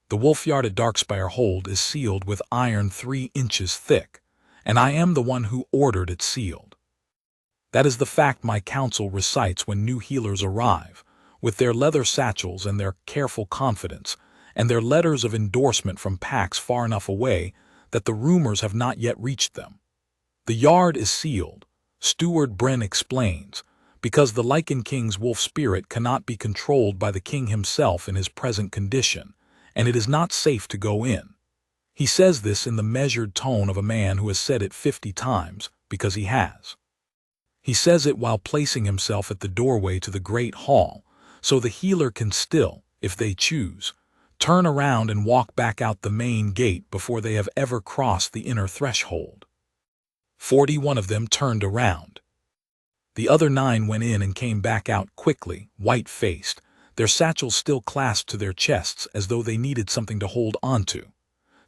The wolf yard at Darkspire Hold is sealed with iron 3 inches thick, and I am the one who ordered it sealed. That is the fact my counsel recites when new healers arrive, with their leather satchels and their careful confidence, and their letters of endorsement from packs far enough away that the rumors have not yet reached them. The yard is sealed, Steward Bren explains, because the Lycan King's wolf spirit cannot be controlled by the king himself in his present condition, and it is not safe to go in. He says this in the measured tone of a man who has said it 50 times, because he has. He says it while placing himself at the doorway to the great hall, so the healer can still, if they choose, turn around and walk back out the main gate before they have ever crossed the inner threshold. 41 of them turned around. The other 9 went in and came back out quickly, white-faced, their satchels still clasped to their chests as though they needed something to hold onto.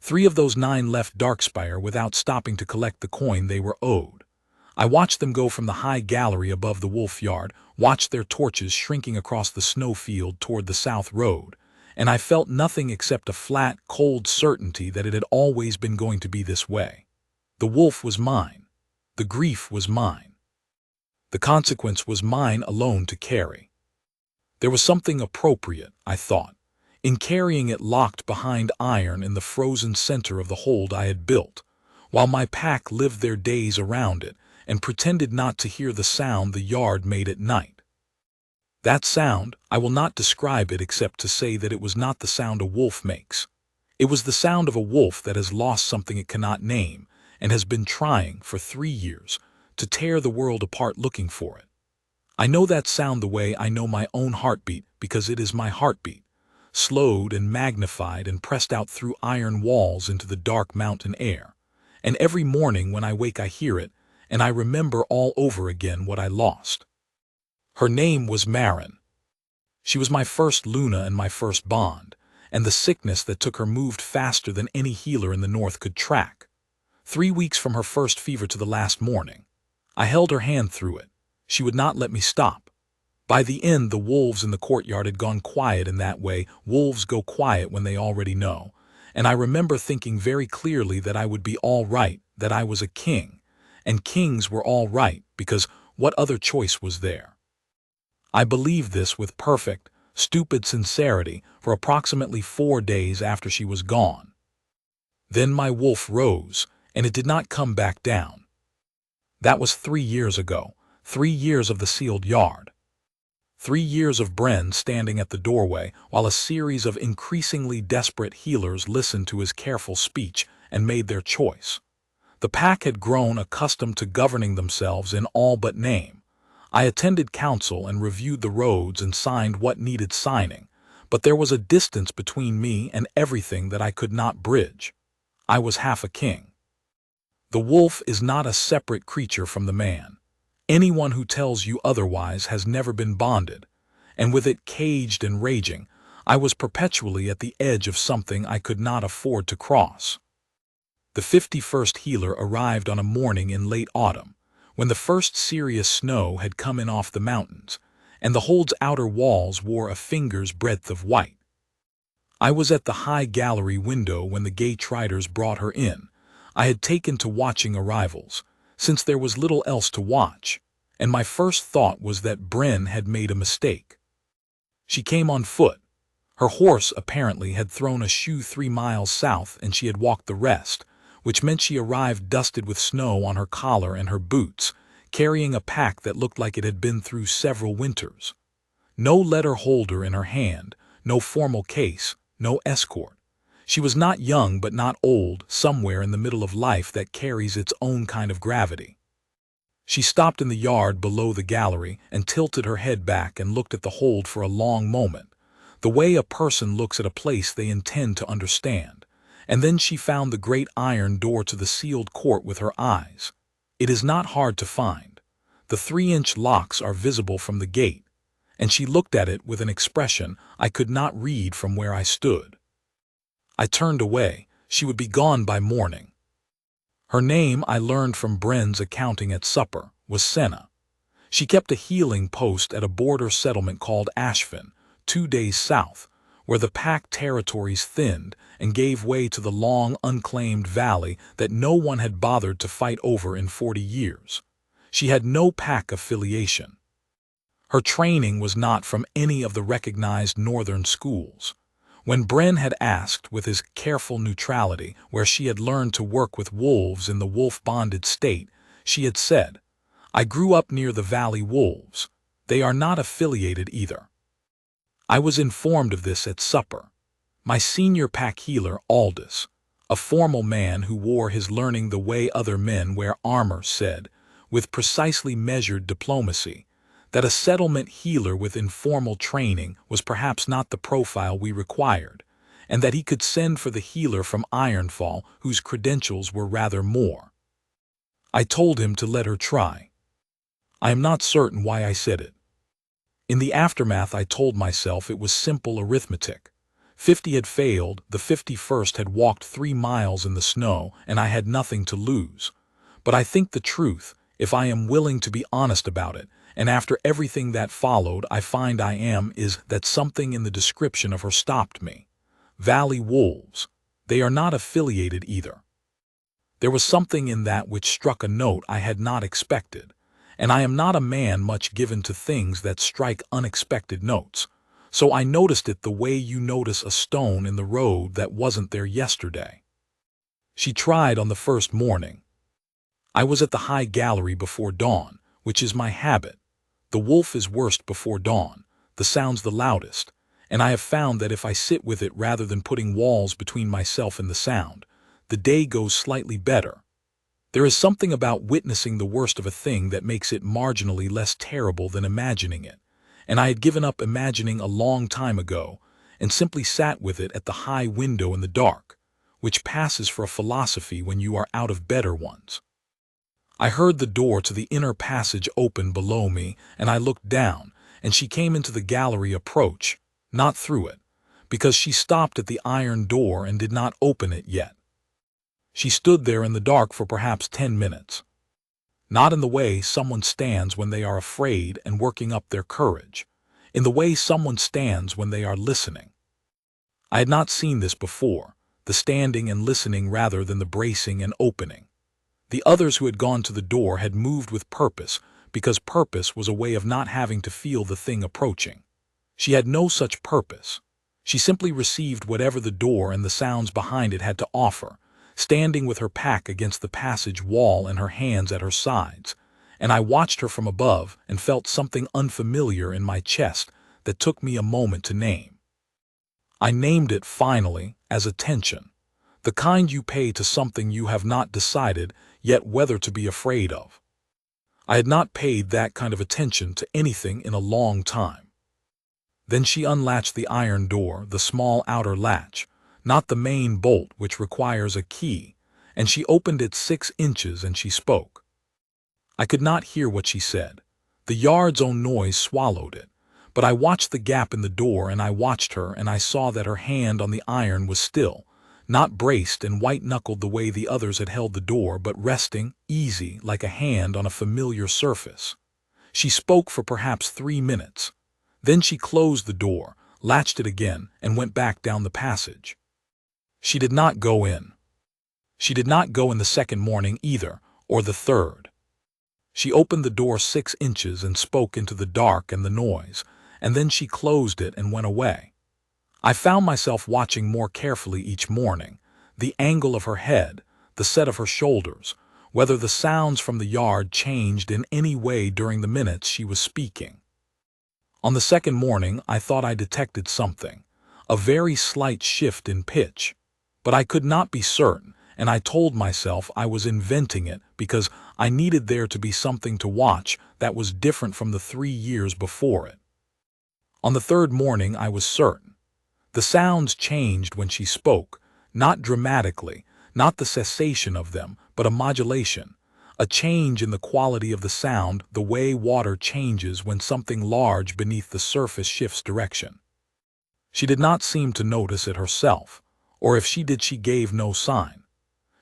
3 of those 9 left Darkspire without stopping to collect the coin they were owed. I watched them go from the high gallery above the wolf yard, watched their torches shrinking across the snowfield toward the south road, and I felt nothing except a flat, cold certainty that it had always been going to be this way. The wolf was mine. The grief was mine. The consequence was mine alone to carry. There was something appropriate, I thought, in carrying it locked behind iron in the frozen center of the hold I had built, while my pack lived their days around it and pretended not to hear the sound the yard made at night. That sound, I will not describe it except to say that it was not the sound a wolf makes. It was the sound of a wolf that has lost something it cannot name and has been trying, for 3 years, to tear the world apart looking for it. I know that sound the way I know my own heartbeat because it is my heartbeat, slowed and magnified and pressed out through iron walls into the dark mountain air. And every morning when I wake I hear it, and I remember all over again what I lost. Her name was Marin. She was my first Luna and my first bond, and the sickness that took her moved faster than any healer in the north could track. 3 weeks from her first fever to the last morning. I held her hand through it. She would not let me stop. By the end, the wolves in the courtyard had gone quiet in that way. Wolves go quiet when they already know. And I remember thinking very clearly that I would be all right, that I was a king. And kings were all right, because what other choice was there? I believed this with perfect, stupid sincerity for approximately 4 days after she was gone. Then my wolf rose, and it did not come back down. That was 3 years ago, 3 years of the sealed yard. 3 years of Bren standing at the doorway while a series of increasingly desperate healers listened to his careful speech and made their choice. The pack had grown accustomed to governing themselves in all but name. I attended council and reviewed the roads and signed what needed signing, but there was a distance between me and everything that I could not bridge. I was half a king. The wolf is not a separate creature from the man. Anyone who tells you otherwise has never been bonded, and with it caged and raging, I was perpetually at the edge of something I could not afford to cross. The 51st healer arrived on a morning in late autumn, when the first serious snow had come in off the mountains, and the hold's outer walls wore a finger's breadth of white. I was at the high gallery window when the gate riders brought her in. I had taken to watching arrivals, since there was little else to watch, and my first thought was that Bren had made a mistake. She came on foot. Her horse apparently had thrown a shoe 3 miles south and she had walked the rest, which meant she arrived dusted with snow on her collar and her boots, carrying a pack that looked like it had been through several winters. No letter holder in her hand, no formal case, no escort. She was not young but not old, somewhere in the middle of life that carries its own kind of gravity. She stopped in the yard below the gallery and tilted her head back and looked at the hold for a long moment, the way a person looks at a place they intend to understand, and then she found the great iron door to the sealed court with her eyes. It is not hard to find. The 3-inch locks are visible from the gate, and she looked at it with an expression I could not read from where I stood. I turned away. She would be gone by morning. Her name, I learned from Bren's accounting at supper, was Senna. She kept a healing post at a border settlement called Ashfin, 2 days south, where the pack territories thinned and gave way to the long, unclaimed valley that no one had bothered to fight over in 40 years. She had no pack affiliation. Her training was not from any of the recognized northern schools. When Bren had asked, with his careful neutrality, where she had learned to work with wolves in the wolf-bonded state, she had said, "I grew up near the valley wolves. They are not affiliated either." I was informed of this at supper. My senior pack healer, Aldous, a formal man who wore his learning the way other men wear armor, said, with precisely measured diplomacy, that a settlement healer with informal training was perhaps not the profile we required, and that he could send for the healer from Ironfall whose credentials were rather more. I told him to let her try. I am not certain why I said it. In the aftermath, I told myself it was simple arithmetic. 50 had failed, the 51st had walked 3 miles in the snow, and I had nothing to lose. But I think the truth, if I am willing to be honest about it, and after everything that followed I find I am, is that something in the description of her stopped me. Valley wolves. They are not affiliated either. There was something in that which struck a note I had not expected, and I am not a man much given to things that strike unexpected notes, so I noticed it the way you notice a stone in the road that wasn't there yesterday. She tried on the first morning. I was at the high gallery before dawn, which is my habit. The wolf is worst before dawn, the sound's the loudest, and I have found that if I sit with it rather than putting walls between myself and the sound, the day goes slightly better. There is something about witnessing the worst of a thing that makes it marginally less terrible than imagining it, and I had given up imagining a long time ago and simply sat with it at the high window in the dark, which passes for a philosophy when you are out of better ones. I heard the door to the inner passage open below me, and I looked down, and she came into the gallery approach, not through it, because she stopped at the iron door and did not open it yet. She stood there in the dark for perhaps 10 minutes. Not in the way someone stands when they are afraid and working up their courage, in the way someone stands when they are listening. I had not seen this before, the standing and listening rather than the bracing and opening. The others who had gone to the door had moved with purpose, because purpose was a way of not having to feel the thing approaching. She had no such purpose. She simply received whatever the door and the sounds behind it had to offer, standing with her pack against the passage wall and her hands at her sides, and I watched her from above and felt something unfamiliar in my chest that took me a moment to name. I named it finally as attention, the kind you pay to something you have not decided yet whether to be afraid of. I had not paid that kind of attention to anything in a long time. Then she unlatched the iron door, the small outer latch, not the main bolt which requires a key, and she opened it 6 inches and she spoke. I could not hear what she said. The yard's own noise swallowed it, but I watched the gap in the door and I watched her and I saw that her hand on the iron was still, not braced and white-knuckled the way the others had held the door, but resting, easy, like a hand on a familiar surface. She spoke for perhaps 3 minutes. Then she closed the door, latched it again, and went back down the passage. She did not go in. She did not go in the second morning either, or the third. She opened the door 6 inches and spoke into the dark and the noise, and then she closed it and went away. I found myself watching more carefully each morning, the angle of her head, the set of her shoulders, whether the sounds from the yard changed in any way during the minutes she was speaking. On the second morning I thought I detected something, a very slight shift in pitch, but I could not be certain, and I told myself I was inventing it because I needed there to be something to watch that was different from the 3 years before it. On the third morning I was certain. The sounds changed when she spoke, not dramatically, not the cessation of them, but a modulation, a change in the quality of the sound, the way water changes when something large beneath the surface shifts direction. She did not seem to notice it herself, or if she did, she gave no sign.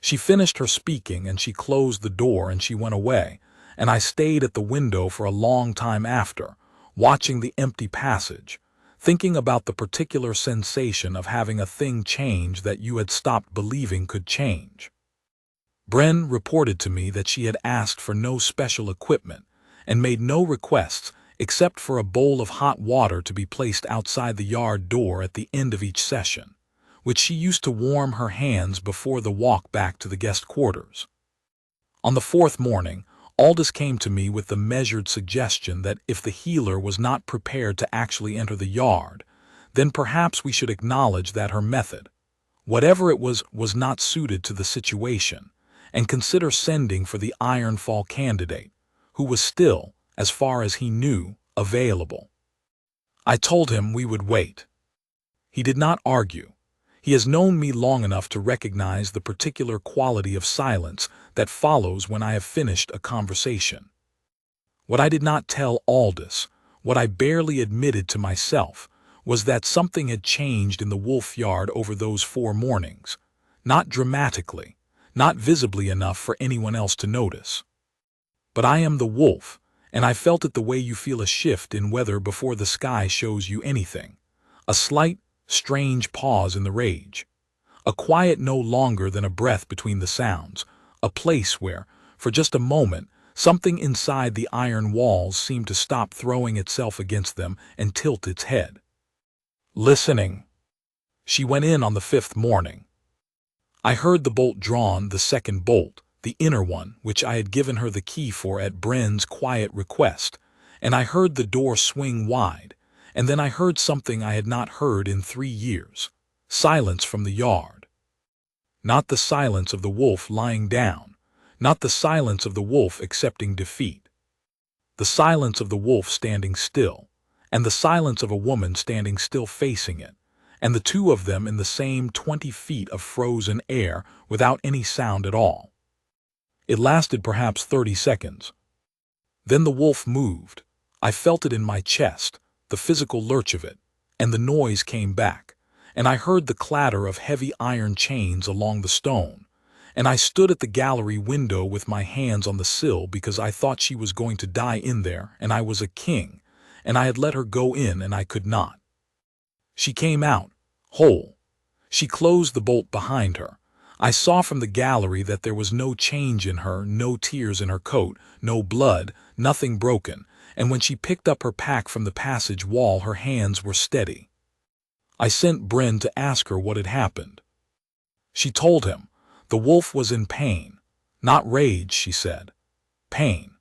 She finished her speaking and she closed the door and she went away, and I stayed at the window for a long time after, watching the empty passage, thinking about the particular sensation of having a thing change that you had stopped believing could change. Bren reported to me that she had asked for no special equipment and made no requests except for a bowl of hot water to be placed outside the yard door at the end of each session, which she used to warm her hands before the walk back to the guest quarters. On the fourth morning, Aldous came to me with the measured suggestion that if the healer was not prepared to actually enter the yard, then perhaps we should acknowledge that her method, whatever it was not suited to the situation, and consider sending for the Ironfall candidate, who was still, as far as he knew, available. I told him we would wait. He did not argue. He has known me long enough to recognize the particular quality of silence that follows when I have finished a conversation. What I did not tell Aldous, what I barely admitted to myself, was that something had changed in the wolf yard over those 4 mornings, not dramatically, not visibly enough for anyone else to notice. But I am the wolf, and I felt it the way you feel a shift in weather before the sky shows you anything, a slight, strange pause in the rage, a quiet no longer than a breath between the sounds, a place where, for just a moment, something inside the iron walls seemed to stop throwing itself against them and tilt its head. Listening. She went in on the 5th morning. I heard the bolt drawn, the second bolt, the inner one, which I had given her the key for at Bren's quiet request, and I heard the door swing wide, and then I heard something I had not heard in 3 years, silence from the yard. Not the silence of the wolf lying down, not the silence of the wolf accepting defeat. The silence of the wolf standing still, and the silence of a woman standing still facing it, and the two of them in the same 20 feet of frozen air without any sound at all. It lasted perhaps 30 seconds. Then the wolf moved. I felt it in my chest, the physical lurch of it, and the noise came back, and I heard the clatter of heavy iron chains along the stone, and I stood at the gallery window with my hands on the sill because I thought she was going to die in there, and I was a king, and I had let her go in and I could not. She came out, whole. She closed the bolt behind her. I saw from the gallery that there was no change in her, no tears in her coat, no blood, nothing broken, and when she picked up her pack from the passage wall her hands were steady. I sent Bren to ask her what had happened. She told him. The wolf was in pain. Not rage, she said. Pain.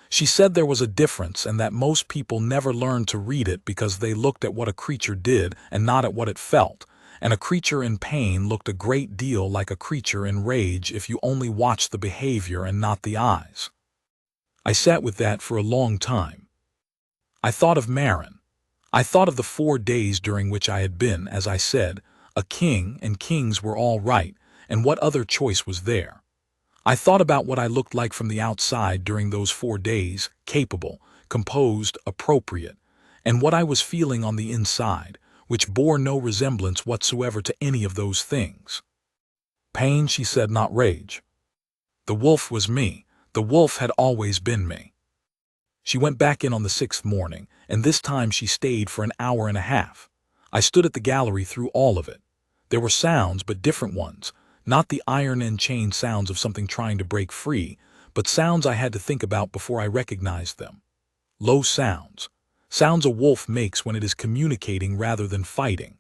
She said there was a difference and that most people never learned to read it because they looked at what a creature did and not at what it felt, and a creature in pain looked a great deal like a creature in rage if you only watched the behavior and not the eyes. I sat with that for a long time. I thought of Marin. I thought of the 4 days during which I had been, as I said, a king, and kings were all right, and what other choice was there? I thought about what I looked like from the outside during those 4 days, capable, composed, appropriate, and what I was feeling on the inside, which bore no resemblance whatsoever to any of those things. Pain, she said, not rage. The wolf was me. The wolf had always been me. She went back in on the 6th morning, and this time she stayed for an hour and a half. I stood at the gallery through all of it. There were sounds, but different ones, not the iron and chain sounds of something trying to break free, but sounds I had to think about before I recognized them. Low sounds. Sounds a wolf makes when it is communicating rather than fighting.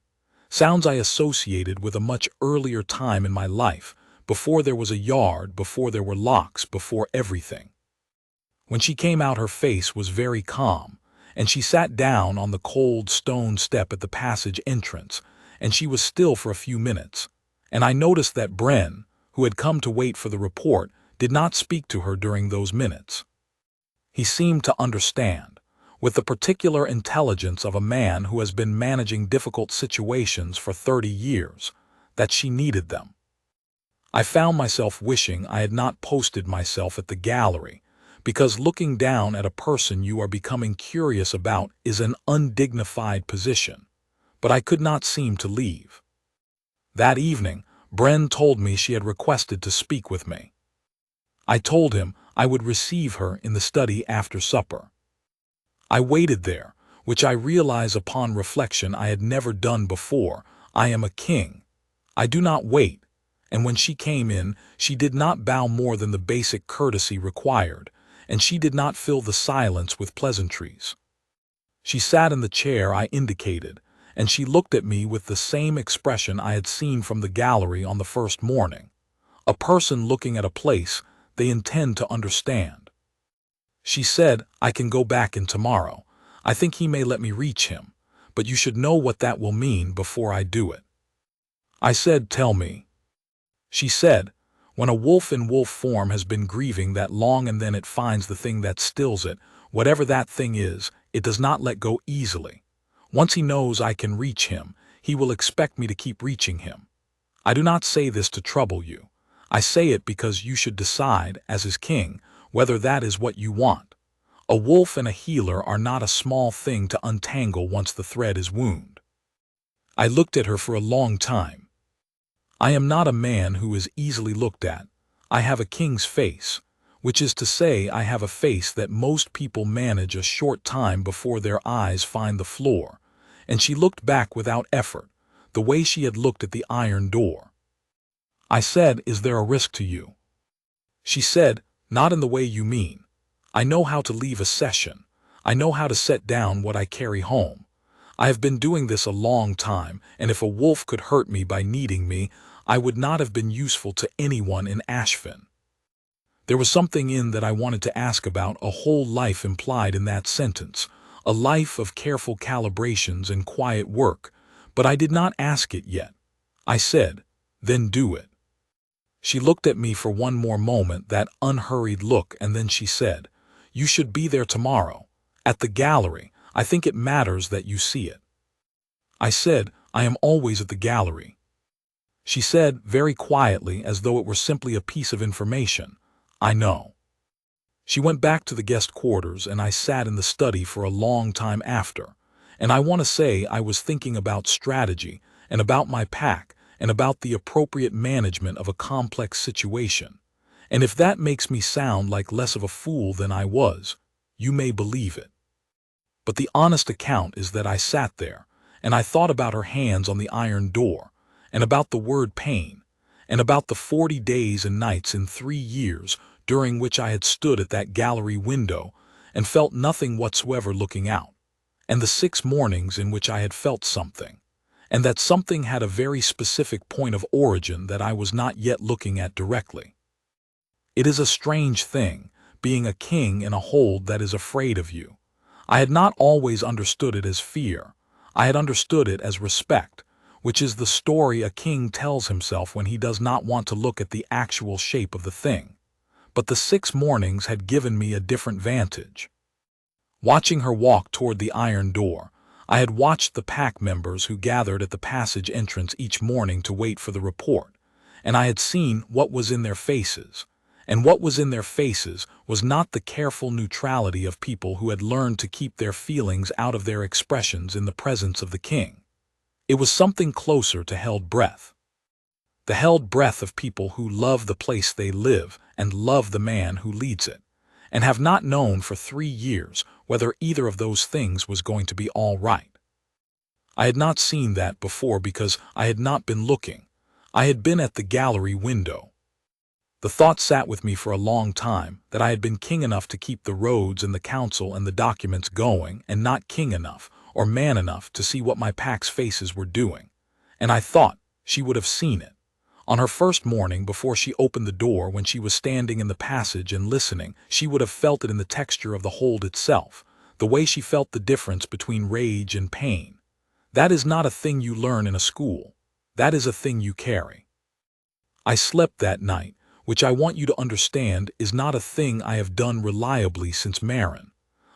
Sounds I associated with a much earlier time in my life, before there was a yard, before there were locks, before everything. When she came out her face was very calm, and she sat down on the cold stone step at the passage entrance, and she was still for a few minutes, and I noticed that Bren, who had come to wait for the report, did not speak to her during those minutes. He seemed to understand, with the particular intelligence of a man who has been managing difficult situations for 30 years, that she needed them. I found myself wishing I had not posted myself at the gallery, because looking down at a person you are becoming curious about is an undignified position, but I could not seem to leave. That evening, Bren told me she had requested to speak with me. I told him I would receive her in the study after supper. I waited there, which I realize upon reflection I had never done before. I am a king. I do not wait. And when she came in, she did not bow more than the basic courtesy required, and she did not fill the silence with pleasantries. She sat in the chair I indicated, and she looked at me with the same expression I had seen from the gallery on the first morning. A person looking at a place they intend to understand. She said, "I can go back in tomorrow. I think he may let me reach him, but you should know what that will mean before I do it." I said, "Tell me." She said, "When a wolf in wolf form has been grieving that long and then it finds the thing that stills it, whatever that thing is, it does not let go easily. Once he knows I can reach him, he will expect me to keep reaching him. I do not say this to trouble you. I say it because you should decide, as his king, whether that is what you want. A wolf and a healer are not a small thing to untangle once the thread is wound." I looked at her for a long time. I am not a man who is easily looked at. I have a king's face, which is to say I have a face that most people manage a short time before their eyes find the floor, and she looked back without effort, the way she had looked at the iron door. I said, "Is there a risk to you?" She said, "Not in the way you mean. I know how to leave a session. I know how to set down what I carry home. I have been doing this a long time, and if a wolf could hurt me by needing me, I would not have been useful to anyone in Ashfin." There was something in that I wanted to ask about, a whole life implied in that sentence, a life of careful calibrations and quiet work, but I did not ask it yet. I said, "Then do it." She looked at me for one more moment, that unhurried look, and then she said, "You should be there tomorrow, at the gallery. I think it matters that you see it." I said, "I am always at the gallery." She said, very quietly, as though it were simply a piece of information, "I know." She went back to the guest quarters, and I sat in the study for a long time after, and I want to say I was thinking about strategy, and about my pack, and about the appropriate management of a complex situation. And if that makes me sound like less of a fool than I was, you may believe it. But the honest account is that I sat there, and I thought about her hands on the iron door, and about the word pain, and about the 40 days and nights in 3 years during which I had stood at that gallery window and felt nothing whatsoever looking out, and the 6 mornings in which I had felt something, and that something had a very specific point of origin that I was not yet looking at directly. It is a strange thing, being a king in a hold that is afraid of you. I had not always understood it as fear. I had understood it as respect, which is the story a king tells himself when he does not want to look at the actual shape of the thing. But the 6 mornings had given me a different vantage. Watching her walk toward the iron door, I had watched the pack members who gathered at the passage entrance each morning to wait for the report, and I had seen what was in their faces. And what was in their faces was not the careful neutrality of people who had learned to keep their feelings out of their expressions in the presence of the king. It was something closer to held breath. The held breath of people who love the place they live and love the man who leads it, and have not known for 3 years whether either of those things was going to be all right. I had not seen that before because I had not been looking. I had been at the gallery window. The thought sat with me for a long time that I had been king enough to keep the roads and the council and the documents going, and not king enough or man enough to see what my pack's faces were doing. And I thought she would have seen it. On her first morning, before she opened the door, when she was standing in the passage and listening, she would have felt it in the texture of the hold itself, the way she felt the difference between rage and pain. That is not a thing you learn in a school. That is a thing you carry. I slept that night, which I want you to understand is not a thing I have done reliably since Marin.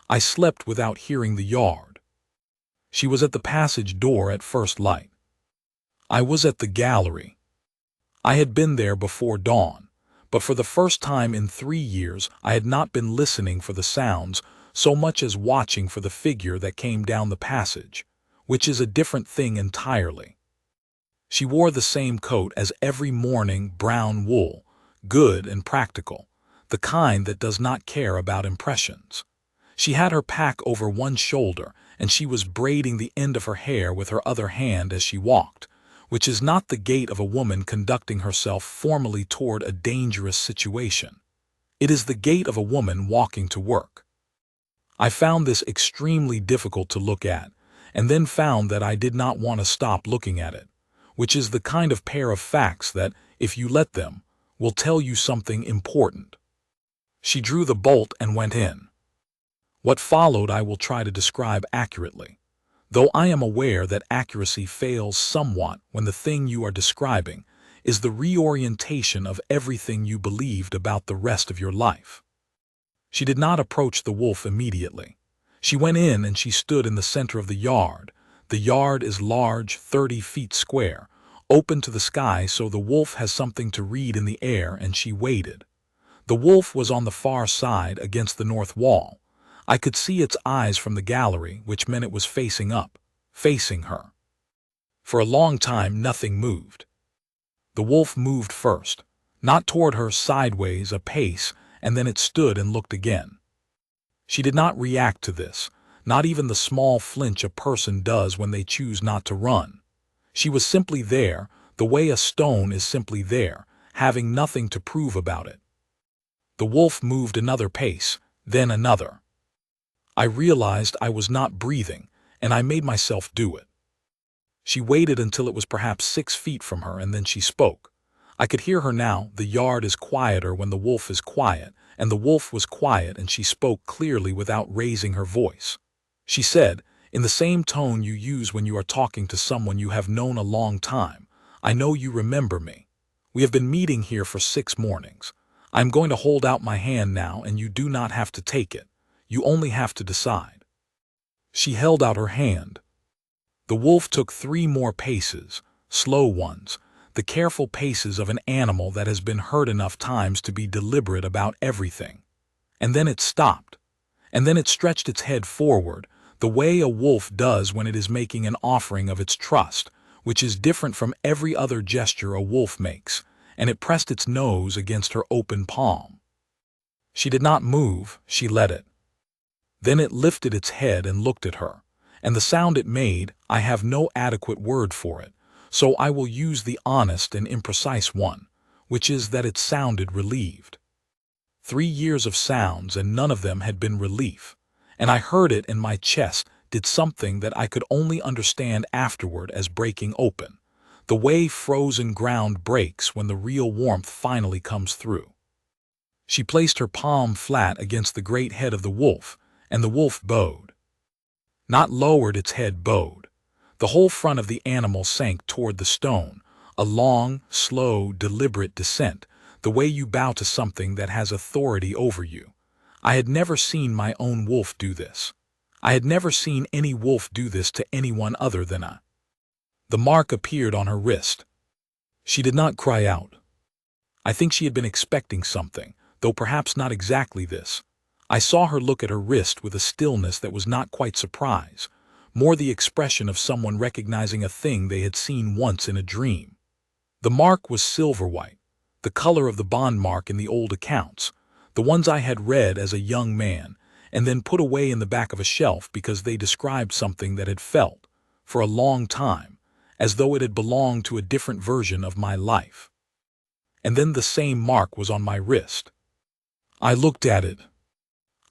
I slept without hearing the yard. She was at the passage door at first light. I was at the gallery. I had been there before dawn, but for the first time in 3 years I had not been listening for the sounds so much as watching for the figure that came down the passage, which is a different thing entirely. She wore the same coat as every morning, brown wool, good and practical, the kind that does not care about impressions. She had her pack over one shoulder, and she was braiding the end of her hair with her other hand as she walked, which is not the gait of a woman conducting herself formally toward a dangerous situation. It is the gait of a woman walking to work. I found this extremely difficult to look at, and then found that I did not want to stop looking at it, which is the kind of pair of facts that, if you let them, will tell you something important. She drew the bolt and went in. What followed I will try to describe accurately, though I am aware that accuracy fails somewhat when the thing you are describing is the reorientation of everything you believed about the rest of your life. She did not approach the wolf immediately. She went in and she stood in the center of the yard. The yard is large, 30 feet square, open to the sky, so the wolf has something to read in the air, and she waited. The wolf was on the far side against the north wall. I could see its eyes from the gallery, which meant it was facing up, facing her. For a long time nothing moved. The wolf moved first, not toward her, sideways a pace, and then it stood and looked again. She did not react to this, not even the small flinch a person does when they choose not to run. She was simply there, the way a stone is simply there, having nothing to prove about it. The wolf moved another pace, then another. I realized I was not breathing, and I made myself do it. She waited until it was perhaps 6 feet from her, and then she spoke. I could hear her now. The yard is quieter when the wolf is quiet, and the wolf was quiet, and she spoke clearly without raising her voice. She said, in the same tone you use when you are talking to someone you have known a long time, "I know you remember me. We have been meeting here for 6 mornings. I am going to hold out my hand now, and you do not have to take it. You only have to decide." She held out her hand. The wolf took 3 more paces, slow ones, the careful paces of an animal that has been hurt enough times to be deliberate about everything. And then it stopped. And then it stretched its head forward, the way a wolf does when it is making an offering of its trust, which is different from every other gesture a wolf makes, and it pressed its nose against her open palm. She did not move, she let it. Then it lifted its head and looked at her, and the sound it made, I have no adequate word for it, so I will use the honest and imprecise one, which is that it sounded relieved. 3 years of sounds, and none of them had been relief, and I heard it in my chest did something that I could only understand afterward as breaking open, the way frozen ground breaks when the real warmth finally comes through. She placed her palm flat against the great head of the wolf, and the wolf bowed. Not lowered, its head bowed. The whole front of the animal sank toward the stone, a long, slow, deliberate descent, the way you bow to something that has authority over you. I had never seen my own wolf do this. I had never seen any wolf do this to anyone other than a. The mark appeared on her wrist. She did not cry out. I think she had been expecting something, though perhaps not exactly this. I saw her look at her wrist with a stillness that was not quite surprise, more the expression of someone recognizing a thing they had seen once in a dream. The mark was silver-white, the color of the bond mark in the old accounts, the ones I had read as a young man, and then put away in the back of a shelf because they described something that had felt, for a long time, as though it had belonged to a different version of my life. And then the same mark was on my wrist. I looked at it.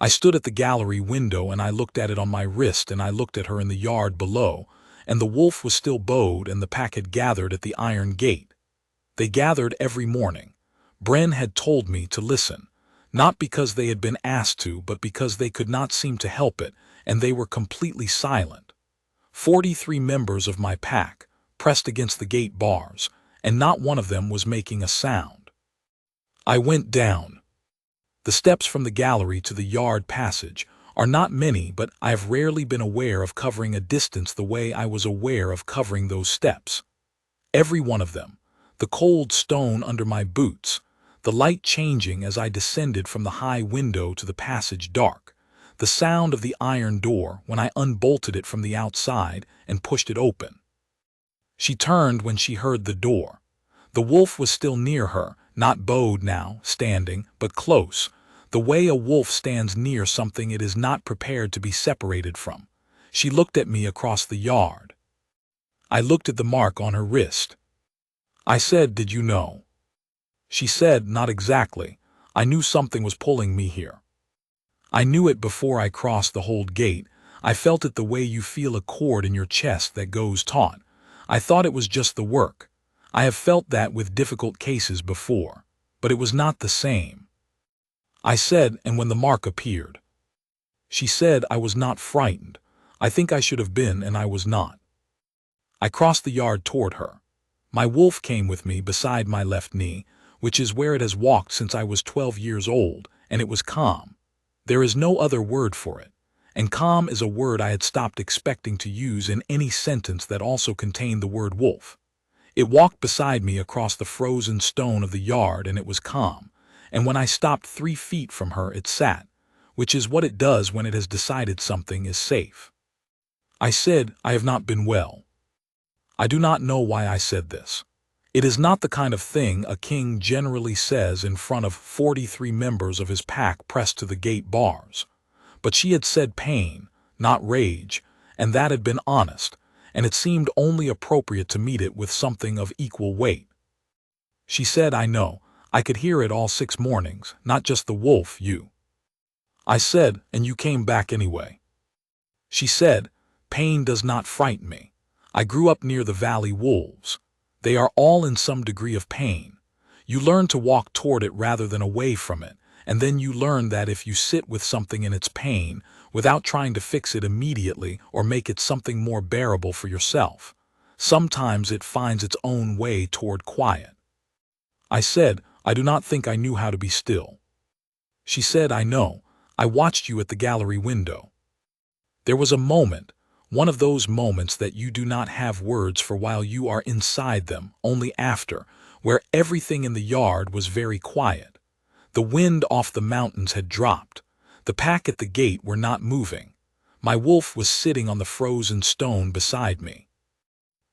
I stood at the gallery window and I looked at it on my wrist, and I looked at her in the yard below, and the wolf was still bowed, and the pack had gathered at the iron gate. They gathered every morning. Bren had told me to listen, not because they had been asked to, but because they could not seem to help it, and they were completely silent. 43 members of my pack, pressed against the gate bars, and not one of them was making a sound. I went down. The steps from the gallery to the yard passage are not many, but I have rarely been aware of covering a distance the way I was aware of covering those steps. Every one of them, the cold stone under my boots, the light changing as I descended from the high window to the passage dark, the sound of the iron door when I unbolted it from the outside and pushed it open. She turned when she heard the door. The wolf was still near her, not bowed now, standing, but close, the way a wolf stands near something it is not prepared to be separated from. She looked at me across the yard. I looked at the mark on her wrist. I said, "Did you know?" She said, "Not exactly. I knew something was pulling me here. I knew it before I crossed the hold gate. I felt it the way you feel a cord in your chest that goes taut. I thought it was just the work. I have felt that with difficult cases before, but it was not the same." I said, "And when the mark appeared?" She said, "I was not frightened. I think I should have been, and I was not." I crossed the yard toward her. My wolf came with me beside my left knee, which is where it has walked since I was 12 years old, and it was calm. There is no other word for it, and calm is a word I had stopped expecting to use in any sentence that also contained the word wolf. It walked beside me across the frozen stone of the yard, and it was calm, and when I stopped 3 feet from her it sat, which is what it does when it has decided something is safe. I said, "I have not been well." I do not know why I said this. It is not the kind of thing a king generally says in front of 43 members of his pack pressed to the gate bars. But she had said pain, not rage, and that had been honest, and it seemed only appropriate to meet it with something of equal weight. She said, "I know. I could hear it all 6 mornings, not just the wolf, you." I said, "And you came back anyway." She said, "Pain does not frighten me. I grew up near the valley wolves. They are all in some degree of pain. You learn to walk toward it rather than away from it, and then you learn that if you sit with something in its pain, without trying to fix it immediately or make it something more bearable for yourself, sometimes it finds its own way toward quiet." I said, "I do not think I knew how to be still." She said, "I know. I watched you at the gallery window." There was a moment, one of those moments that you do not have words for while you are inside them, only after, where everything in the yard was very quiet. The wind off the mountains had dropped. The pack at the gate were not moving. My wolf was sitting on the frozen stone beside me.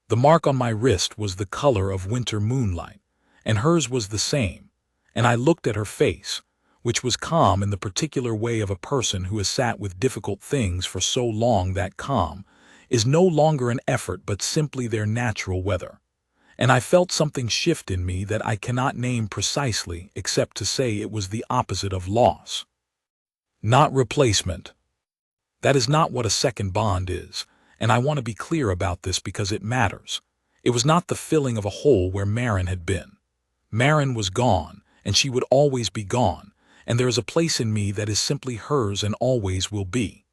The mark on my wrist was the color of winter moonlight, and hers was the same, and I looked at her face, which was calm in the particular way of a person who has sat with difficult things for so long that calm is no longer an effort but simply their natural weather. And I felt something shift in me that I cannot name precisely except to say it was the opposite of loss. Not replacement. That is not what a second bond is, and I want to be clear about this because it matters. It was not the filling of a hole where Marin had been. Marin was gone, and she would always be gone, and there is a place in me that is simply hers and always will be.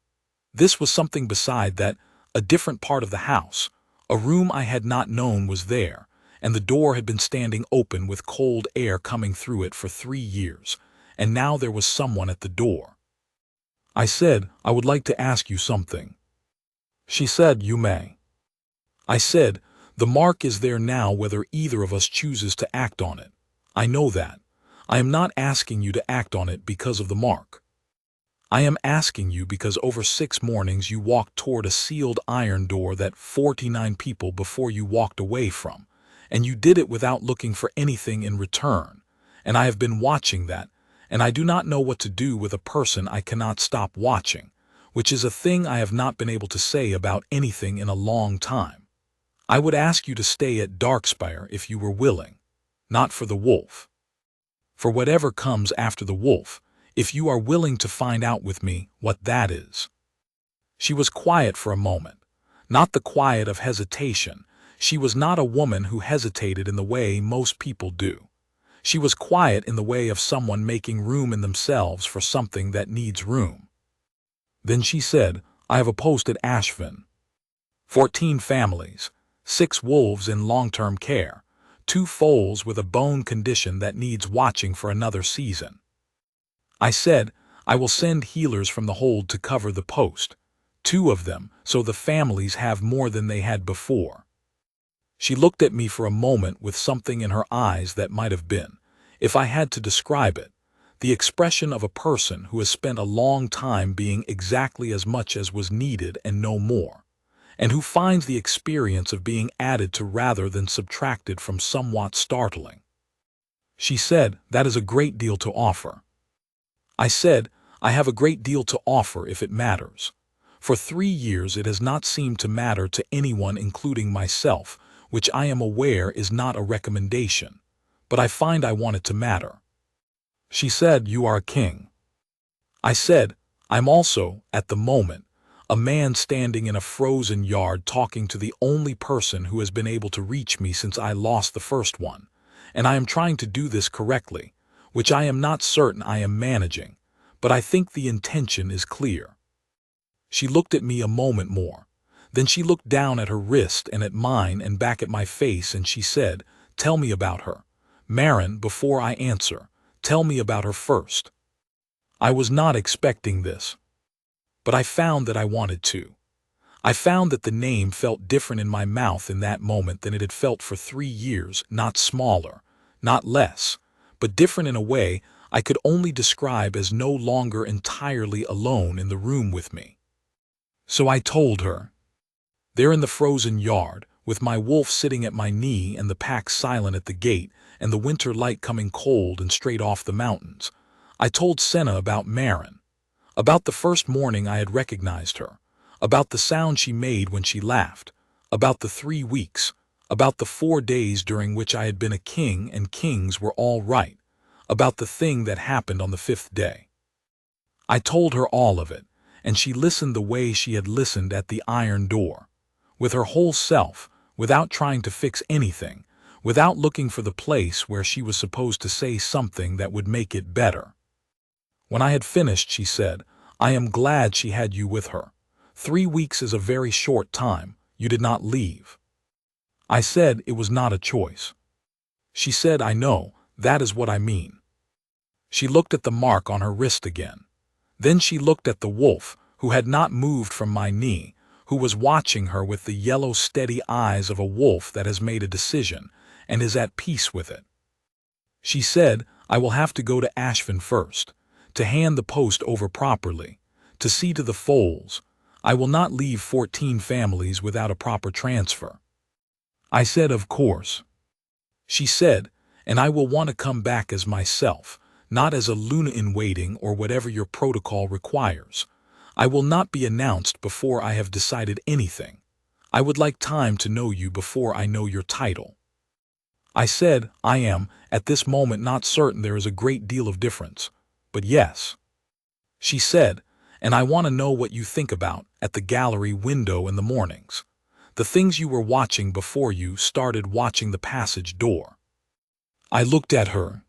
This was something beside that, a different part of the house. A room I had not known was there, and the door had been standing open with cold air coming through it for 3 years, and now there was someone at the door. I said, "I would like to ask you something." She said, "You may." I said, "The mark is there now whether either of us chooses to act on it. I know that. I am not asking you to act on it because of the mark. I am asking you because over 6 mornings you walked toward a sealed iron door that 49 people before you walked away from, and you did it without looking for anything in return, and I have been watching that, and I do not know what to do with a person I cannot stop watching, which is a thing I have not been able to say about anything in a long time. I would ask you to stay at Darkspire if you were willing, not for the wolf. For whatever comes after the wolf, if you are willing to find out with me what that is." She was quiet for a moment, not the quiet of hesitation. She was not a woman who hesitated in the way most people do. She was quiet in the way of someone making room in themselves for something that needs room. Then she said, "I have a post at Ashvin. 14 families, 6 wolves in long-term care, 2 foals with a bone condition that needs watching for another season." I said, "I will send healers from the hold to cover the post, 2 of them, so the families have more than they had before." She looked at me for a moment with something in her eyes that might have been, if I had to describe it, the expression of a person who has spent a long time being exactly as much as was needed and no more, and who finds the experience of being added to rather than subtracted from somewhat startling. She said, "That is a great deal to offer." I said, "I have a great deal to offer if it matters. For 3 years it has not seemed to matter to anyone, including myself, which I am aware is not a recommendation. But I find I want it to matter. She said, "You are a king." I said, "I'm also, at the moment, a man standing in a frozen yard talking to the only person who has been able to reach me since I lost the first one, and I am trying to do this correctly, which I am not certain I am managing, but I think the intention is clear." She looked at me a moment more. Then she looked down at her wrist and at mine and back at my face, and she said, "Tell me about her. Marin, before I answer, tell me about her first." I was not expecting this, but I found that I wanted to. I found that the name felt different in my mouth in that moment than it had felt for 3 years, not smaller, not less, but different in a way I could only describe as no longer entirely alone in the room with me. So I told her. There in the frozen yard, with my wolf sitting at my knee and the pack silent at the gate and the winter light coming cold and straight off the mountains, I told Senna about Marin, about the first morning I had recognized her, about the sound she made when she laughed, about the 3 weeks, about the 4 days during which I had been a king and kings were all right, about the thing that happened on the 5th day. I told her all of it, and she listened the way she had listened at the iron door, with her whole self, without trying to fix anything, without looking for the place where she was supposed to say something that would make it better. When I had finished, she said, "I am glad she had you with her. 3 weeks is a very short time. You did not leave." I said it was not a choice. She said, "I know, that is what I mean." She looked at the mark on her wrist again. Then she looked at the wolf, who had not moved from my knee, who was watching her with the yellow, steady eyes of a wolf that has made a decision and is at peace with it. She said, "I will have to go to Ashvin first, to hand the post over properly, to see to the foals. I will not leave 14 families without a proper transfer." I said, "Of course." She said, "And I will want to come back as myself, not as a Luna in waiting or whatever your protocol requires. I will not be announced before I have decided anything. I would like time to know you before I know your title." I said, "I am, at this moment, not certain there is a great deal of difference, but yes." She said, "And I want to know what you think about, at the gallery window in the mornings, the things you were watching before you started watching the passage door." I looked at her.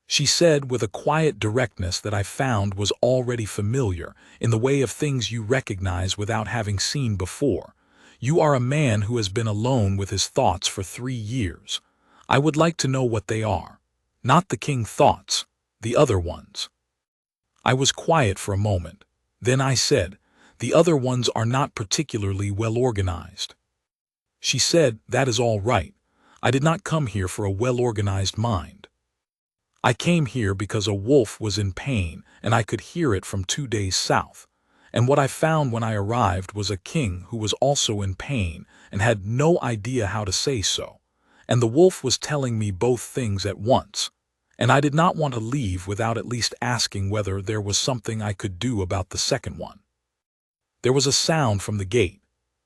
She said with a quiet directness that I found was already familiar, in the way of things you recognize without having seen before, "You are a man who has been alone with his thoughts for 3 years. I would like to know what they are. Not the king thoughts, the other ones." I was quiet for a moment. Then I said, "The other ones are not particularly well organized." She said, "That is all right. I did not come here for a well-organized mind. I came here because a wolf was in pain, and I could hear it from 2 days south. And what I found when I arrived was a king who was also in pain and had no idea how to say so. And the wolf was telling me both things at once. And I did not want to leave without at least asking whether there was something I could do about the second one." There was a sound from the gate.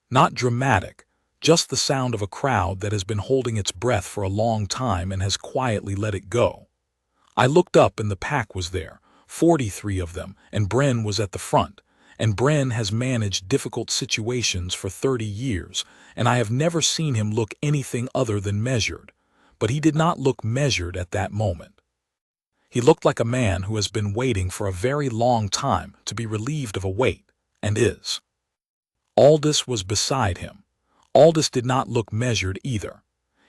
Not dramatic, just the sound of a crowd that has been holding its breath for a long time and has quietly let it go. I looked up and the pack was there, 43 of them, and Bren was at the front. And Bren has managed difficult situations for 30 years, and I have never seen him look anything other than measured. But he did not look measured at that moment. He looked like a man who has been waiting for a very long time to be relieved of a weight, and is. Aldous was beside him. Aldous did not look measured either.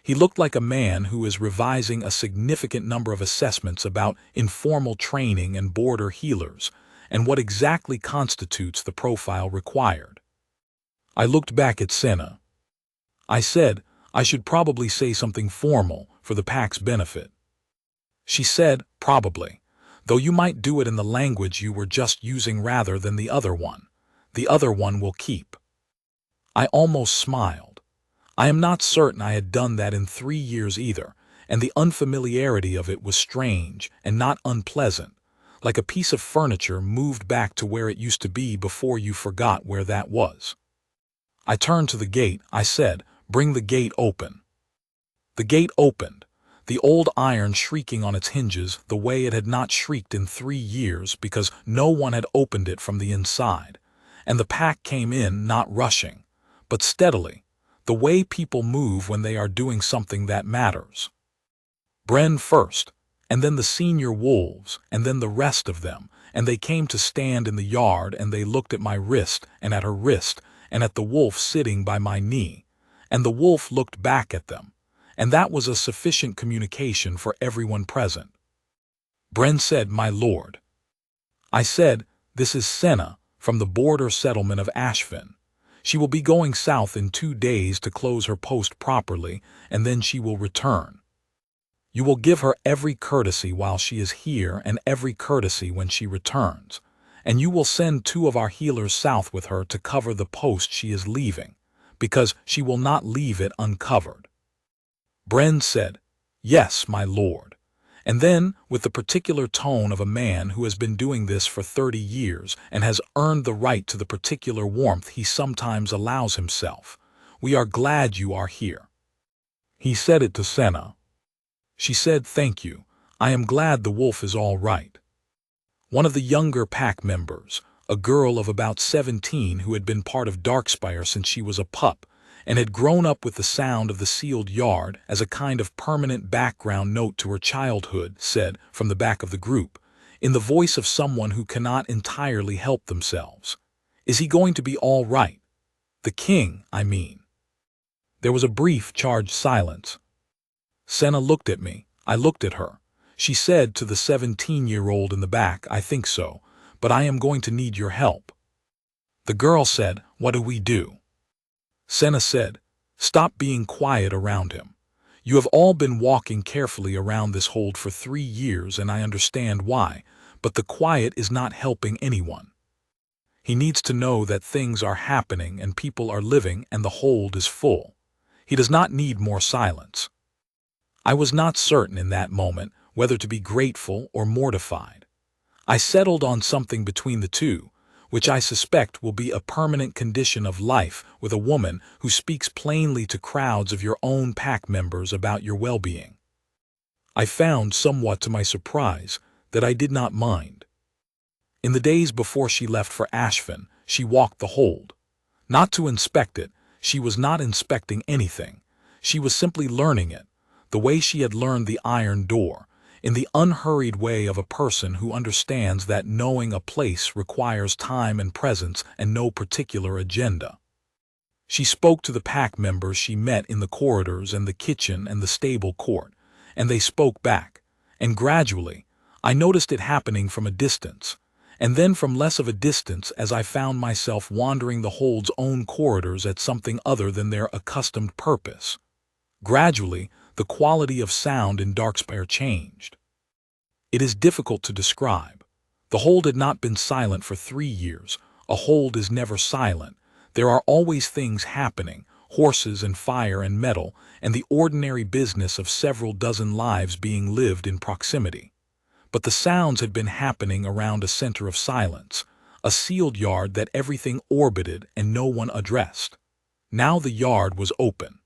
He looked like a man who is revising a significant number of assessments about informal training and border healers, and what exactly constitutes the profile required. I looked back at Senna. I said, "I should probably say something formal for the pack's benefit." She said, "Probably, though you might do it in the language you were just using rather than the other one. The other one will keep." I almost smiled. I am not certain I had done that in 3 years either, and the unfamiliarity of it was strange and not unpleasant, like a piece of furniture moved back to where it used to be before you forgot where that was. I turned to the gate. I said, "Bring the gate open." The gate opened, the old iron shrieking on its hinges the way it had not shrieked in 3 years because no one had opened it from the inside, and the pack came in not rushing, but steadily, the way people move when they are doing something that matters. Bren first, and then the senior wolves, and then the rest of them, and they came to stand in the yard, and they looked at my wrist and at her wrist and at the wolf sitting by my knee, and the wolf looked back at them, and that was a sufficient communication for everyone present. Bren said, "My lord." I said, "This is Senna from the border settlement of Ashfin. She will be going south in 2 days to close her post properly, and then she will return. You will give her every courtesy while she is here and every courtesy when she returns, and you will send 2 of our healers south with her to cover the post she is leaving, because she will not leave it uncovered." Bren said, "Yes, my lord." And then, with the particular tone of a man who has been doing this for 30 years and has earned the right to the particular warmth he sometimes allows himself, "We are glad you are here." He said it to Senna. She said, "Thank you. I am glad the wolf is all right." One of the younger pack members, a girl of about 17 who had been part of Darkspire since she was a pup, and had grown up with the sound of the sealed yard as a kind of permanent background note to her childhood, said, from the back of the group, in the voice of someone who cannot entirely help themselves, "Is he going to be all right? The king, I mean." There was a brief, charged silence. Senna looked at me. I looked at her. She said to the 17-year-old in the back, "I think so, but I am going to need your help." The girl said, "What do we do?" Senna said, "Stop being quiet around him. You have all been walking carefully around this hold for 3 years, and I understand why, but the quiet is not helping anyone. He needs to know that things are happening and people are living and the hold is full. He does not need more silence." I was not certain in that moment whether to be grateful or mortified. I settled on something between the two, which I suspect will be a permanent condition of life with a woman who speaks plainly to crowds of your own pack members about your well-being. I found, somewhat to my surprise, that I did not mind. In the days before she left for Ashfin, she walked the hold. Not to inspect it, she was not inspecting anything. She was simply learning it, the way she had learned the iron door, in the unhurried way of a person who understands that knowing a place requires time and presence and no particular agenda. She spoke to the pack members she met in the corridors and the kitchen and the stable court, and they spoke back, and gradually, I noticed it happening from a distance, and then from less of a distance as I found myself wandering the hold's own corridors at something other than their accustomed purpose. Gradually, the quality of sound in Darkspire changed. It is difficult to describe. The hold had not been silent for 3 years. A hold is never silent. There are always things happening, horses and fire and metal, and the ordinary business of several dozen lives being lived in proximity. But the sounds had been happening around a center of silence, a sealed yard that everything orbited and no one addressed. Now the yard was open.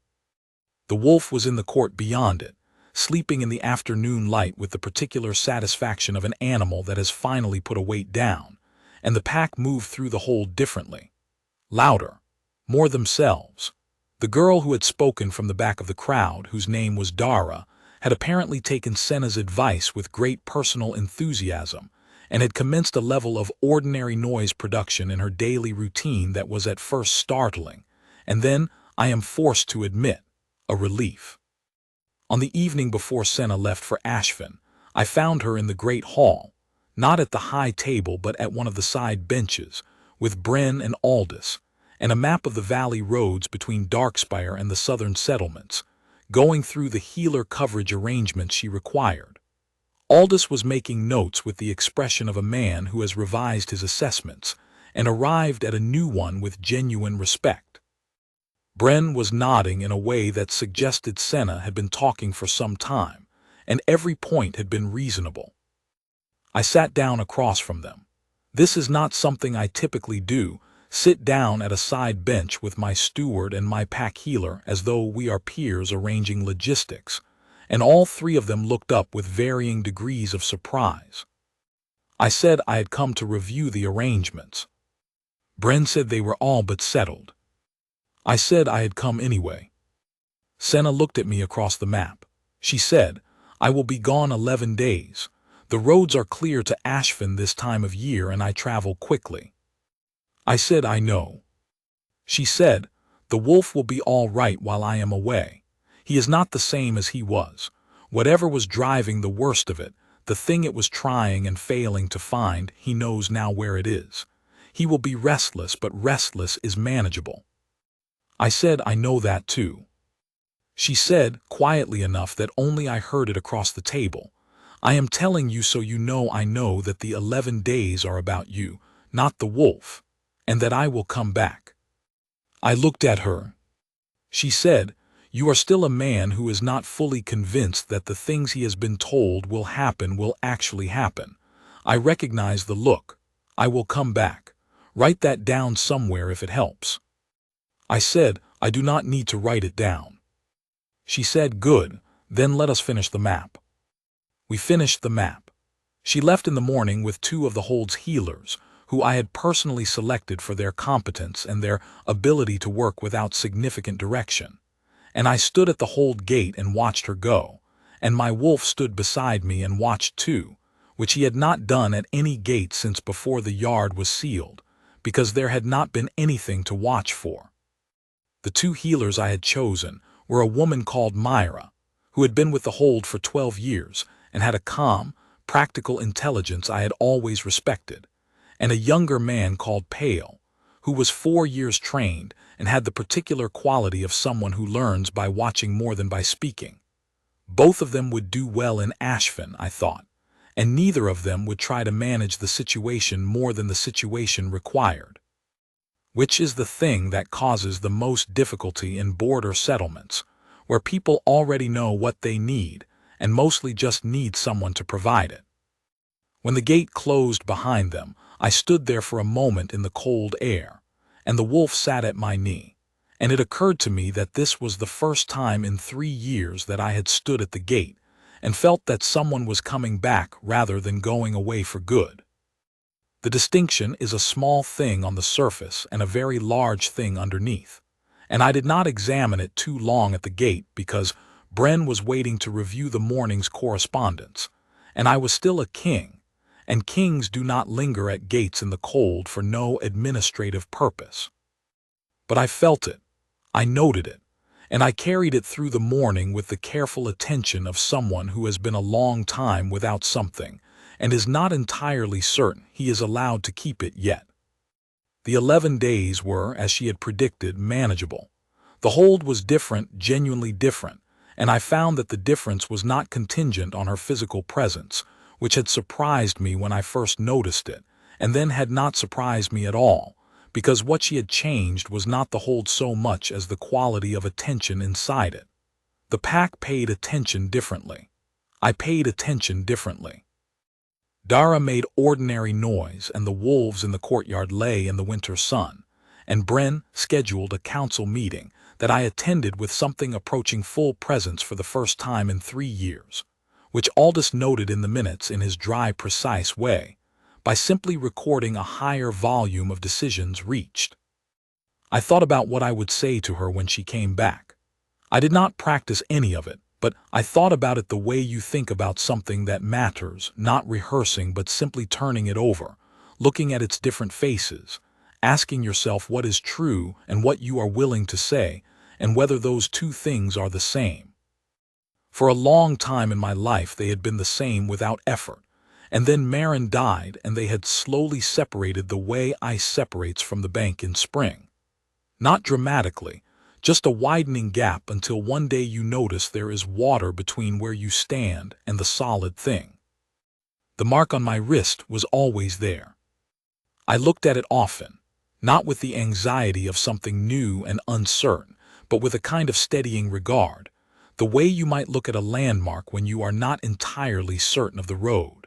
The wolf was in the court beyond it, sleeping in the afternoon light with the particular satisfaction of an animal that has finally put a weight down, and the pack moved through the hold differently. Louder. More themselves. The girl who had spoken from the back of the crowd, whose name was Dara, had apparently taken Senna's advice with great personal enthusiasm, and had commenced a level of ordinary noise production in her daily routine that was at first startling, and then, I am forced to admit, a relief. On the evening before Senna left for Ashfin, I found her in the great hall, not at the high table but at one of the side benches, with Bren and Aldous, and a map of the valley roads between Darkspire and the southern settlements, going through the healer coverage arrangements she required. Aldous was making notes with the expression of a man who has revised his assessments and arrived at a new one with genuine respect. Bren was nodding in a way that suggested Senna had been talking for some time, and every point had been reasonable. I sat down across from them. This is not something I typically do, sit down at a side bench with my steward and my pack healer as though we are peers arranging logistics, and all three of them looked up with varying degrees of surprise. I said I had come to review the arrangements. Bren said they were all but settled. I said I had come anyway. Senna looked at me across the map. She said, I will be gone 11 days. The roads are clear to Ashfin this time of year and I travel quickly. I said I know. She said, the wolf will be all right while I am away. He is not the same as he was. Whatever was driving the worst of it, the thing it was trying and failing to find, he knows now where it is. He will be restless, but restless is manageable. I said I know that too. She said, quietly enough that only I heard it across the table, I am telling you so you know I know that the 11 days are about you, not the wolf, and that I will come back. I looked at her. She said, you are still a man who is not fully convinced that the things he has been told will actually happen. I recognize the look. I will come back. Write that down somewhere if it helps. I said, I do not need to write it down. She said, good, then let us finish the map. We finished the map. She left in the morning with 2 of the hold's healers, who I had personally selected for their competence and their ability to work without significant direction. And I stood at the hold gate and watched her go, and my wolf stood beside me and watched too, which he had not done at any gate since before the yard was sealed, because there had not been anything to watch for. The 2 healers I had chosen were a woman called Myra, who had been with the hold for 12 years and had a calm, practical intelligence I had always respected, and a younger man called Pale, who was 4 years trained and had the particular quality of someone who learns by watching more than by speaking. Both of them would do well in Ashfin, I thought, and neither of them would try to manage the situation more than the situation required. Which is the thing that causes the most difficulty in border settlements, where people already know what they need and mostly just need someone to provide it. When the gate closed behind them, I stood there for a moment in the cold air, and the wolf sat at my knee, and it occurred to me that this was the first time in 3 years that I had stood at the gate and felt that someone was coming back rather than going away for good. The distinction is a small thing on the surface and a very large thing underneath, and I did not examine it too long at the gate because Bren was waiting to review the morning's correspondence, and I was still a king, and kings do not linger at gates in the cold for no administrative purpose. But I felt it, I noted it, and I carried it through the morning with the careful attention of someone who has been a long time without something and is not entirely certain he is allowed to keep it yet. The 11 days were, as she had predicted, manageable. The hold was different, genuinely different, and I found that the difference was not contingent on her physical presence, which had surprised me when I first noticed it, and then had not surprised me at all, because what she had changed was not the hold so much as the quality of attention inside it. The pack paid attention differently. I paid attention differently. Dara made ordinary noise, and the wolves in the courtyard lay in the winter sun, and Bren scheduled a council meeting that I attended with something approaching full presence for the first time in 3 years, which Aldous noted in the minutes in his dry, precise way, by simply recording a higher volume of decisions reached. I thought about what I would say to her when she came back. I did not practice any of it, but I thought about it the way you think about something that matters, not rehearsing but simply turning it over, looking at its different faces, asking yourself what is true and what you are willing to say, and whether those 2 things are the same. For a long time in my life they had been the same without effort, and then Marin died and they had slowly separated the way ice separates from the bank in spring. Not dramatically, just a widening gap until one day you notice there is water between where you stand and the solid thing. The mark on my wrist was always there. I looked at it often, not with the anxiety of something new and uncertain, but with a kind of steadying regard, the way you might look at a landmark when you are not entirely certain of the road.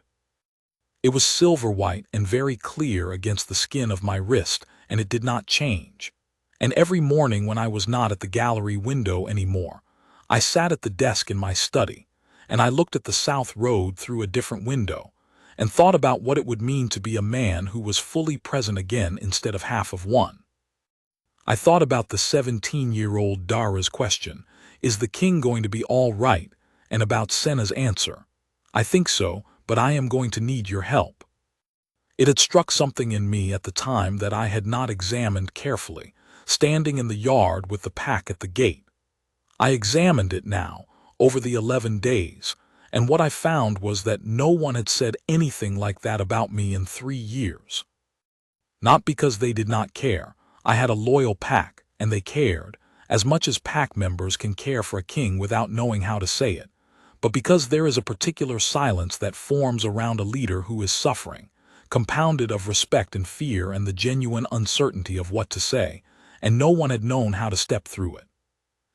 It was silver white and very clear against the skin of my wrist, and it did not change. And every morning when I was not at the gallery window anymore, I sat at the desk in my study, and I looked at the south road through a different window, and thought about what it would mean to be a man who was fully present again instead of half of one. I thought about the 17-year-old Dara's question, "Is the king going to be all right?" and about Senna's answer, "I think so, but I am going to need your help." It had struck something in me at the time that I had not examined carefully, standing in the yard with the pack at the gate. I examined it now, over the 11 days, and what I found was that no one had said anything like that about me in 3 years. Not because they did not care. I had a loyal pack, and they cared, as much as pack members can care for a king without knowing how to say it, but because there is a particular silence that forms around a leader who is suffering, compounded of respect and fear and the genuine uncertainty of what to say, and no one had known how to step through it.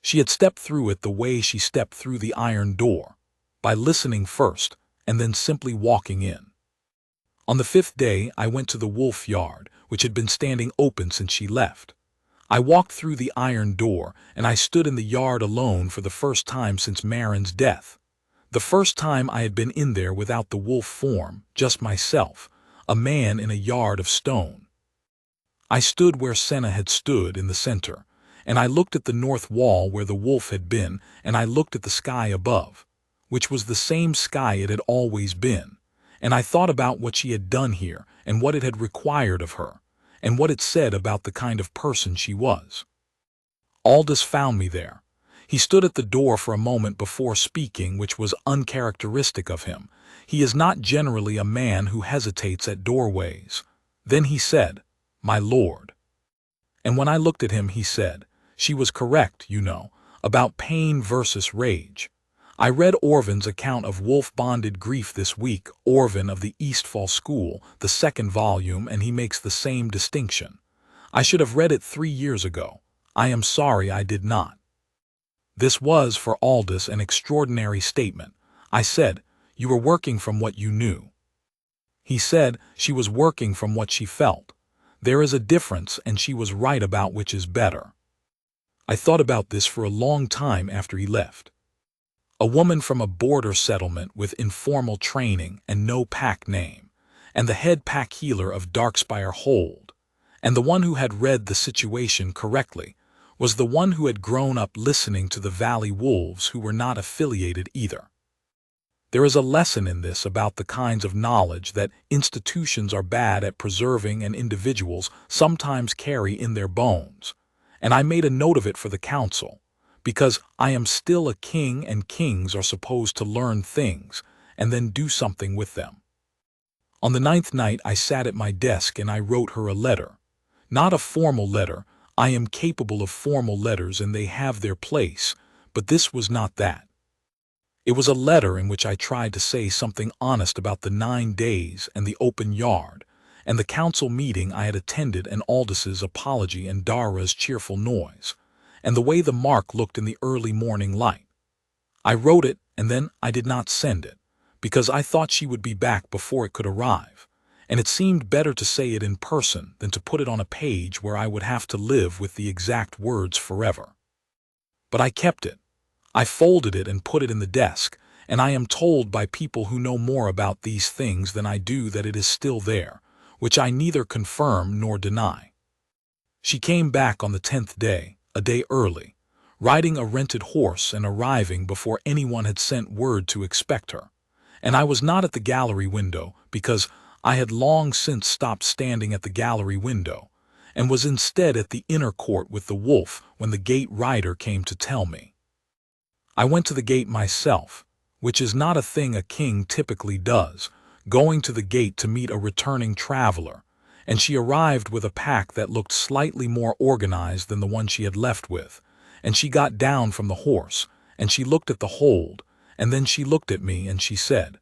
She had stepped through it the way she stepped through the iron door, by listening first, and then simply walking in. On the 5th day, I went to the wolf yard, which had been standing open since she left. I walked through the iron door, and I stood in the yard alone for the first time since Marin's death. The first time I had been in there without the wolf form, just myself, a man in a yard of stone. I stood where Senna had stood in the center, and I looked at the north wall where the wolf had been, and I looked at the sky above, which was the same sky it had always been, and I thought about what she had done here and what it had required of her, and what it said about the kind of person she was. Aldous found me there. He stood at the door for a moment before speaking, which was uncharacteristic of him. He is not generally a man who hesitates at doorways. Then he said, "My lord." And when I looked at him, he said, "She was correct, you know, about pain versus rage. I read Orvin's account of wolf-bonded grief this week, Orvin of the Eastfall School, the 2nd volume, and he makes the same distinction. I should have read it 3 years ago. I am sorry I did not." This was, for Aldous, an extraordinary statement. I said, "You were working from what you knew." He said, "She was working from what she felt. There is a difference, and she was right about which is better." I thought about this for a long time after he left. A woman from a border settlement with informal training and no pack name, and the head pack healer of Darkspire Hold, and the one who had read the situation correctly, was the one who had grown up listening to the Valley Wolves, who were not affiliated either. There is a lesson in this about the kinds of knowledge that institutions are bad at preserving and individuals sometimes carry in their bones, and I made a note of it for the council, because I am still a king and kings are supposed to learn things and then do something with them. On the 9th night I sat at my desk and I wrote her a letter. Not a formal letter. I am capable of formal letters and they have their place, but this was not that. It was a letter in which I tried to say something honest about the 9 days and the open yard, and the council meeting I had attended, and Aldous' apology and Dara's cheerful noise, and the way the mark looked in the early morning light. I wrote it, and then I did not send it, because I thought she would be back before it could arrive, and it seemed better to say it in person than to put it on a page where I would have to live with the exact words forever. But I kept it. I folded it and put it in the desk, and I am told by people who know more about these things than I do that it is still there, which I neither confirm nor deny. She came back on the 10th day, a day early, riding a rented horse and arriving before anyone had sent word to expect her, and I was not at the gallery window because I had long since stopped standing at the gallery window, and was instead at the inner court with the wolf when the gate rider came to tell me. I went to the gate myself, which is not a thing a king typically does, going to the gate to meet a returning traveler, and she arrived with a pack that looked slightly more organized than the one she had left with, and she got down from the horse, and she looked at the hold, and then she looked at me and she said,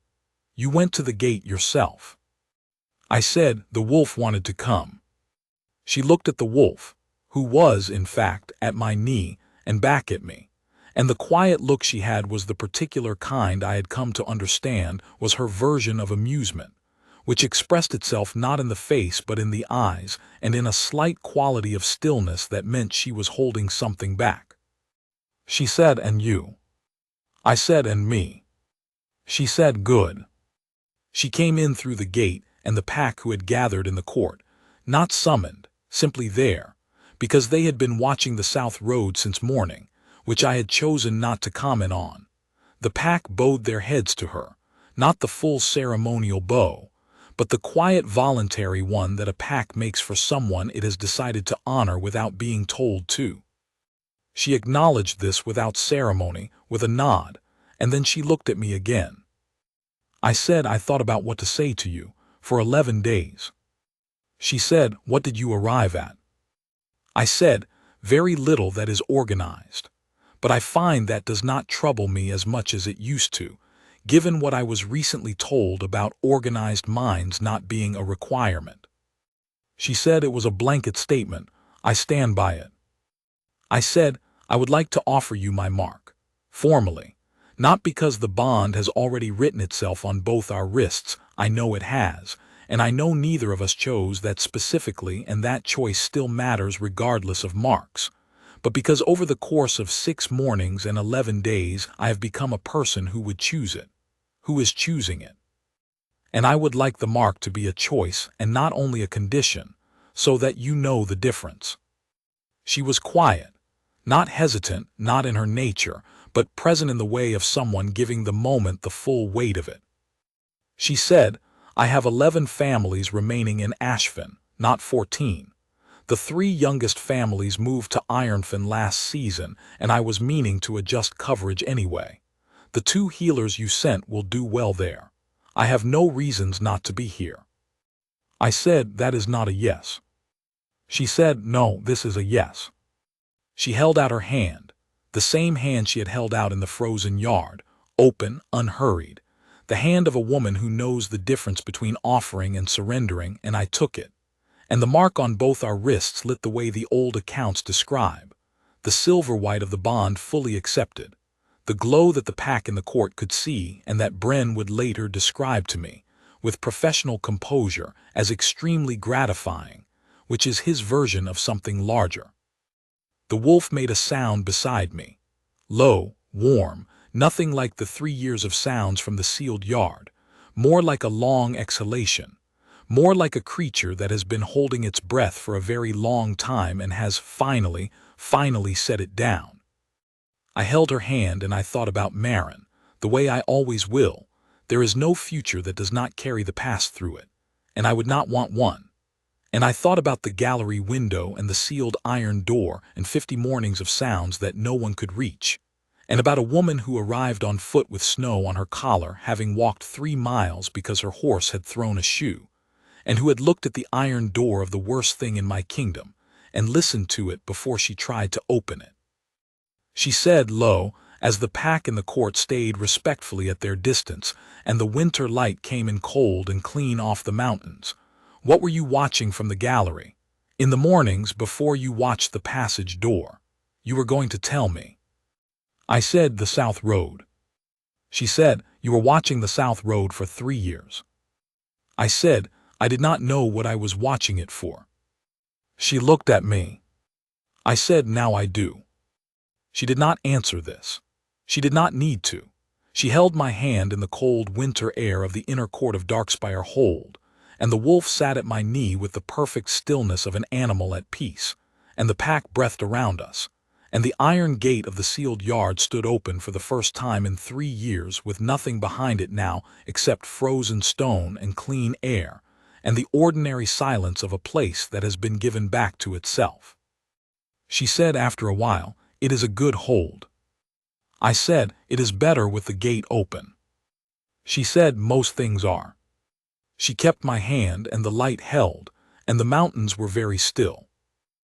"You went to the gate yourself." I said the wolf wanted to come. She looked at the wolf, who was, in fact, at my knee, and back at me, and the quiet look she had was the particular kind I had come to understand was her version of amusement, which expressed itself not in the face but in the eyes and in a slight quality of stillness that meant she was holding something back. She said, "And you?" I said, "And me." She said, "Good." She came in through the gate, and the pack who had gathered in the court, not summoned, simply there, because they had been watching the south road since morning, which I had chosen not to comment on. The pack bowed their heads to her, not the full ceremonial bow, but the quiet voluntary one that a pack makes for someone it has decided to honor without being told to. She acknowledged this without ceremony, with a nod, and then she looked at me again. I said, "I thought about what to say to you, for 11 days. She said, "What did you arrive at?" I said, "Very little that is organized. But I find that does not trouble me as much as it used to, given what I was recently told about organized minds not being a requirement." She said it was a blanket statement. I stand by it. I said, "I would like to offer you my mark, formally, not because the bond has already written itself on both our wrists. I know it has, and I know neither of us chose that specifically, and that choice still matters regardless of marks, but because over the course of 6 mornings and 11 days I have become a person who would choose it, who is choosing it. And I would like the mark to be a choice and not only a condition, so that you know the difference." She was quiet, not hesitant, not in her nature, but present in the way of someone giving the moment the full weight of it. She said, "I have 11 families remaining in Ashfin, not 14. The 3 youngest families moved to Ironfen last season, and I was meaning to adjust coverage anyway. The 2 healers you sent will do well there. I have no reasons not to be here." I said, "That is not a yes." She said, "No, this is a yes." She held out her hand, the same hand she had held out in the frozen yard, open, unhurried, the hand of a woman who knows the difference between offering and surrendering, and I took it. And the mark on both our wrists lit the way the old accounts describe, the silver white of the bond fully accepted, the glow that the pack in the court could see and that Bren would later describe to me, with professional composure, as extremely gratifying, which is his version of something larger. The wolf made a sound beside me, low, warm, nothing like the 3 years of sounds from the sealed yard, more like a long exhalation, more like a creature that has been holding its breath for a very long time and has finally set it down. I held her hand and I thought about Marin, the way I always will. There is no future that does not carry the past through it, and I would not want one. And I thought about the gallery window and the sealed iron door and 50 mornings of sounds that no one could reach, and about a woman who arrived on foot with snow on her collar, having walked 3 miles because her horse had thrown a shoe, and who had looked at the iron door of the worst thing in my kingdom and listened to it before she tried to open it. She said, low, as the pack in the court stayed respectfully at their distance and the winter light came in cold and clean off the mountains, "What were you watching from the gallery? In the mornings before you watched the passage door. You were going to tell me." I said, "The South Road." She said, "You were watching the South Road for 3 years." I said, "I did not know what I was watching it for." She looked at me. I said, "Now I do." She did not answer this. She did not need to. She held my hand in the cold winter air of the inner court of Darkspire Hold, and the wolf sat at my knee with the perfect stillness of an animal at peace, and the pack breathed around us, and the iron gate of the sealed yard stood open for the first time in 3 years with nothing behind it now except frozen stone and clean air, and the ordinary silence of a place that has been given back to itself. She said after a while, "It is a good hold." I said, "It is better with the gate open." She said, "Most things are." She kept my hand and the light held, and the mountains were very still.